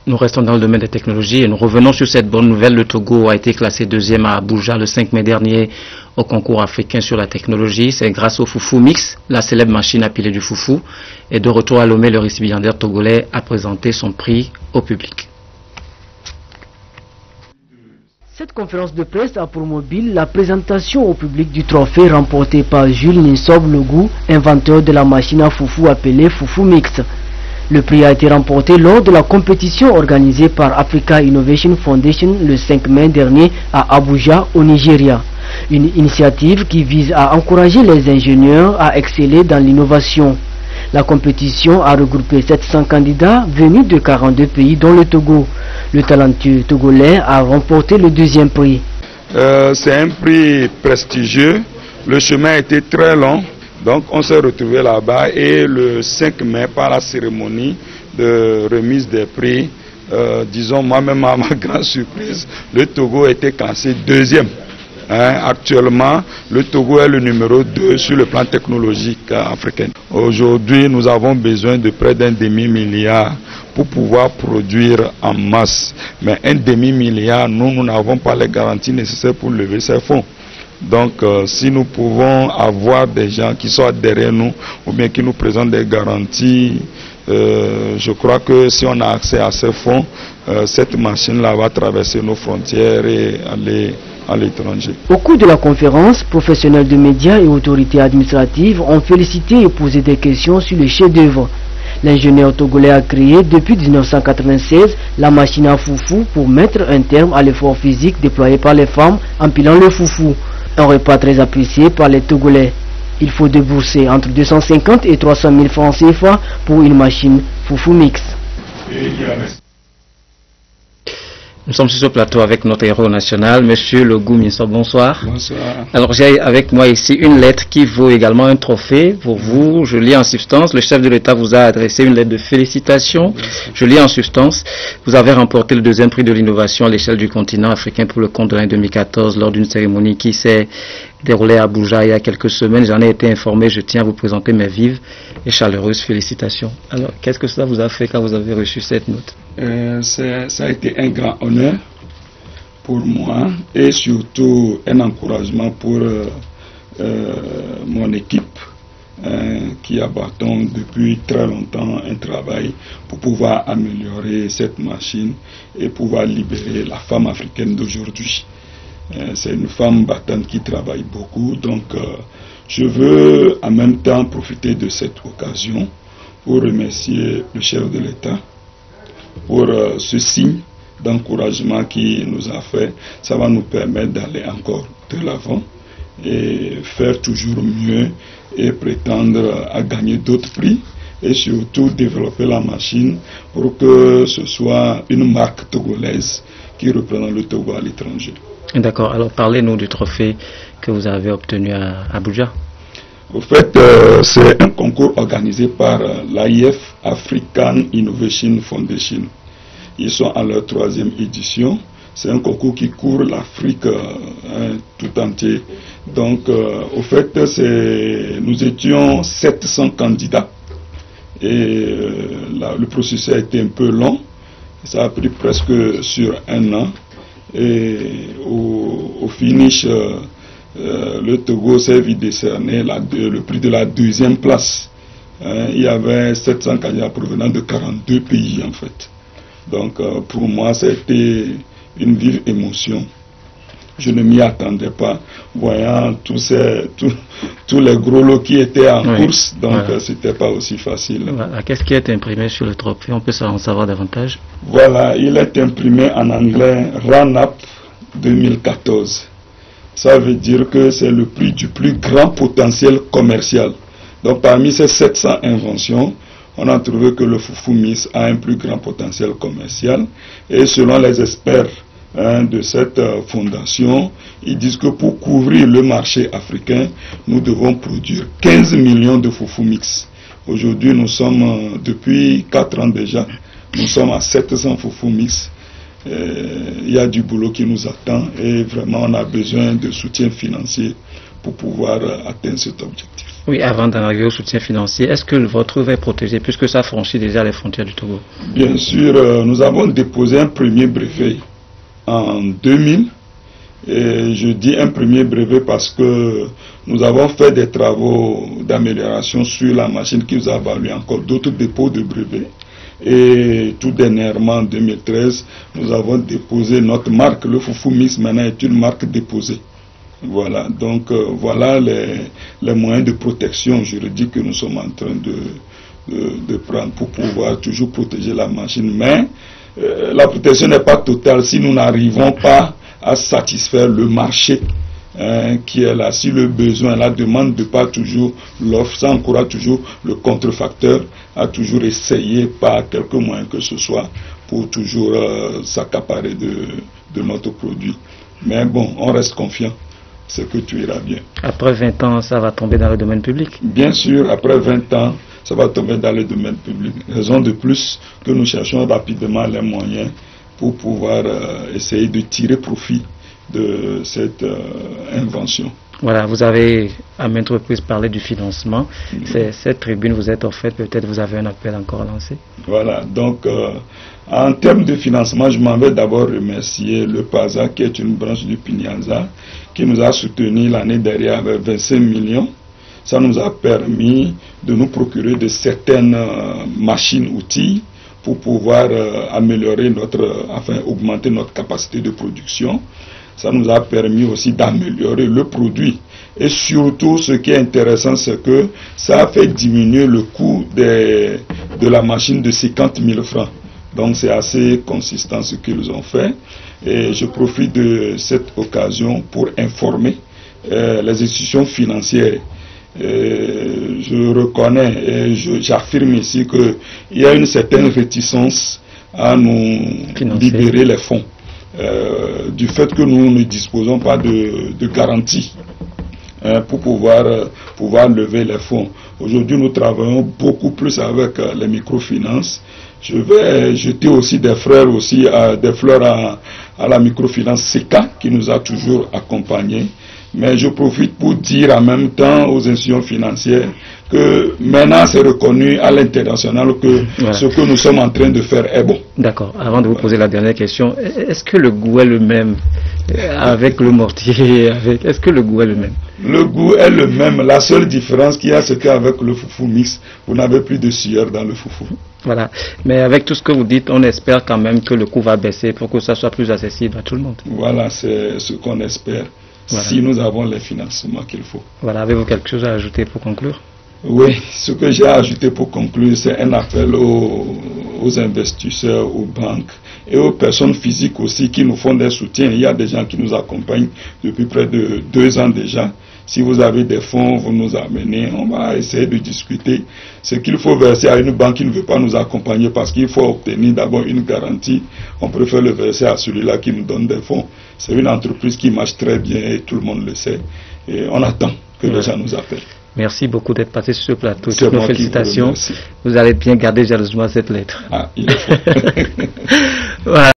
Nous restons dans le domaine des technologies et nous revenons sur cette bonne nouvelle. Le Togo a été classé deuxième à Abuja le 5 mai dernier au concours africain sur la technologie. C'est grâce au Foufou Mix, la célèbre machine à piler du foufou. Et de retour à Lomé, le récipiendaire togolais a présenté son prix au public. Cette conférence de presse a pour mobile la présentation au public du trophée remporté par Jules Ninsob Logou, inventeur de la machine à foufou appelée Foufou Mix. Le prix a été remporté lors de la compétition organisée par Africa Innovation Foundation le 5 mai dernier à Abuja, au Nigeria. Une initiative qui vise à encourager les ingénieurs à exceller dans l'innovation. La compétition a regroupé 700 candidats venus de 42 pays dont le Togo. Le talentueux togolais a remporté le deuxième prix. C'est un prix prestigieux. Le chemin a été très long. Donc on s'est retrouvé là-bas et le 5 mai, par la cérémonie de remise des prix, disons moi-même à ma grande surprise, le Togo a été classé deuxième. Actuellement, le Togo est le numéro 2 sur le plan technologique africain. Aujourd'hui, nous avons besoin de près d'un demi-milliard pour pouvoir produire en masse. Mais un demi-milliard, nous n'avons pas les garanties nécessaires pour lever ces fonds. Donc, si nous pouvons avoir des gens qui sont derrière nous ou bien qui nous présentent des garanties, je crois que si on a accès à ces fonds, cette machine-là va traverser nos frontières et aller à l'étranger. Au cours de la conférence, professionnels de médias et autorités administratives ont félicité et posé des questions sur le chef-d'œuvre. L'ingénieur togolais a créé depuis 1996 la machine à foufou pour mettre un terme à l'effort physique déployé par les femmes en pilant le foufou. Un repas très apprécié par les Togolais. Il faut débourser entre 250 et 300 000 francs CFA pour une machine Foufou Mix. Nous sommes sur ce plateau avec notre héros national, Monsieur Logou Ninsob. Bonsoir. Bonsoir. Alors j'ai avec moi ici une lettre qui vaut également un trophée pour vous. Je lis en substance, le chef de l'État vous a adressé une lettre de félicitations. Je lis en substance, vous avez remporté le deuxième prix de l'innovation à l'échelle du continent africain pour le compte de l'année 2014 lors d'une cérémonie qui s'est déroulée à Abuja il y a quelques semaines. J'en ai été informé, je tiens à vous présenter mes vives et chaleureuses félicitations. Alors, qu'est-ce que ça vous a fait quand vous avez reçu cette note? Ça a été un grand honneur pour moi et surtout un encouragement pour mon équipe qui abattons depuis très longtemps un travail pour pouvoir améliorer cette machine et pouvoir libérer la femme africaine d'aujourd'hui. C'est une femme battante qui travaille beaucoup, donc je veux en même temps profiter de cette occasion pour remercier le chef de l'État pour ce signe d'encouragement qu'il nous a fait. Ça va nous permettre d'aller encore de l'avant et faire toujours mieux et prétendre à gagner d'autres prix et surtout développer la machine pour que ce soit une marque togolaise qui représente le Togo à l'étranger. D'accord, alors parlez-nous du trophée que vous avez obtenu à Abuja. Au fait, c'est un concours organisé par l'AIF, African Innovation Foundation. Ils sont à leur 3e édition. C'est un concours qui couvre l'Afrique tout entière. Donc, au fait, nous étions 700 candidats. Et le processus a été un peu long. Ça a pris presque sur un an. Et au finish, le Togo s'est vu décerner le prix de la 2e place. Il y avait 700 candidats provenant de 42 pays en fait. Donc pour moi c'était une vive émotion. Je ne m'y attendais pas, voyant tous les gros lots qui étaient en course, donc c'était pas aussi facile. Voilà. Qu'est-ce qui est imprimé sur le trophée? On peut en savoir davantage? Voilà, il est imprimé en anglais RANAP 2014. Ça veut dire que c'est le prix du plus grand potentiel commercial. Donc parmi ces 700 inventions, on a trouvé que le Foufou Mix a un plus grand potentiel commercial. Et selon les experts de cette fondation, ils disent que pour couvrir le marché africain, nous devons produire 15 millions de Foufou Mix. Aujourd'hui, nous sommes, depuis 4 ans déjà, nous sommes à 700 Foufou Mix. Il y a du boulot qui nous attend et vraiment on a besoin de soutien financier pour pouvoir atteindre cet objectif. Oui, avant d'en arriver au soutien financier, est-ce que votre œuvre est protégée puisque ça franchit déjà les frontières du Togo? Bien sûr, nous avons déposé un premier brevet en 2000. Et je dis un premier brevet parce que nous avons fait des travaux d'amélioration sur la machine qui nous a valu encore d'autres dépôts de brevets. Et tout dernièrement, en 2013, nous avons déposé notre marque. Le Foufou Mix maintenant est une marque déposée. Voilà, donc voilà les moyens de protection juridique que nous sommes en train de prendre pour pouvoir toujours protéger la machine. Mais la protection n'est pas totale si nous n'arrivons pas à satisfaire le marché qui est là. Si le besoin, la demande ne pas toujours l'offre, ça encourage toujours le contrefacteur à toujours essayer par quelques moyens que ce soit pour toujours s'accaparer de notre produit. Mais bon, on reste confiant. C'est que tu iras bien. Après 20 ans, ça va tomber dans le domaine public? Bien sûr, après 20 ans, ça va tomber dans le domaine public. Raison de plus que nous cherchons rapidement les moyens pour pouvoir essayer de tirer profit de cette invention. Voilà, vous avez à maintes reprises parlé du financement. Cette tribune vous est offerte, peut-être vous avez un appel encore à lancer. Voilà, donc en termes de financement, je m'en vais d'abord remercier le PASA qui est une branche du PINIASA qui nous a soutenus l'année dernière avec 25 millions. Ça nous a permis de nous procurer de certaines machines, outils pour pouvoir améliorer augmenter notre capacité de production. Ça nous a permis aussi d'améliorer le produit. Et surtout, ce qui est intéressant, c'est que ça a fait diminuer le coût de la machine de 50 000 francs. Donc c'est assez consistant ce qu'ils ont fait. Et je profite de cette occasion pour informer les institutions financières. Je reconnais et j'affirme ici qu'il y a une certaine réticence à nous libérer les fonds. Du fait que nous ne disposons pas de garantie pour pouvoir lever les fonds. Aujourd'hui, nous travaillons beaucoup plus avec les microfinances. Je vais jeter aussi des fleurs à la microfinance SECA qui nous a toujours accompagnés. Mais je profite pour dire en même temps aux institutions financières que maintenant c'est reconnu à l'international que ce que nous sommes en train de faire est bon. D'accord. Avant de vous poser la dernière question, est-ce que le goût est le même avec le mortier? Est-ce que le goût est le même? Le goût est le même. La seule différence qu'il y a, c'est qu'avec le foufou mix, vous n'avez plus de sueur dans le foufou. Voilà. Mais avec tout ce que vous dites, on espère quand même que le coût va baisser pour que ça soit plus accessible à tout le monde. Voilà, c'est ce qu'on espère. Voilà. Si nous avons les financements qu'il faut. Voilà, avez-vous quelque chose à ajouter pour conclure? Oui, ce que j'ai à ajouter pour conclure, c'est un appel aux investisseurs, aux banques et aux personnes physiques aussi qui nous font des soutiens. Il y a des gens qui nous accompagnent depuis près de 2 ans déjà. Si vous avez des fonds, vous nous amenez, on va essayer de discuter. Ce qu'il faut verser à une banque qui ne veut pas nous accompagner parce qu'il faut obtenir d'abord une garantie. On préfère le verser à celui-là qui nous donne des fonds. C'est une entreprise qui marche très bien et tout le monde le sait. Et on attend que les gens nous appellent. Merci beaucoup d'être passé sur ce plateau. Toutes nos félicitations. Vous allez bien garder jalousement cette lettre. Ah, il est fort. Voilà.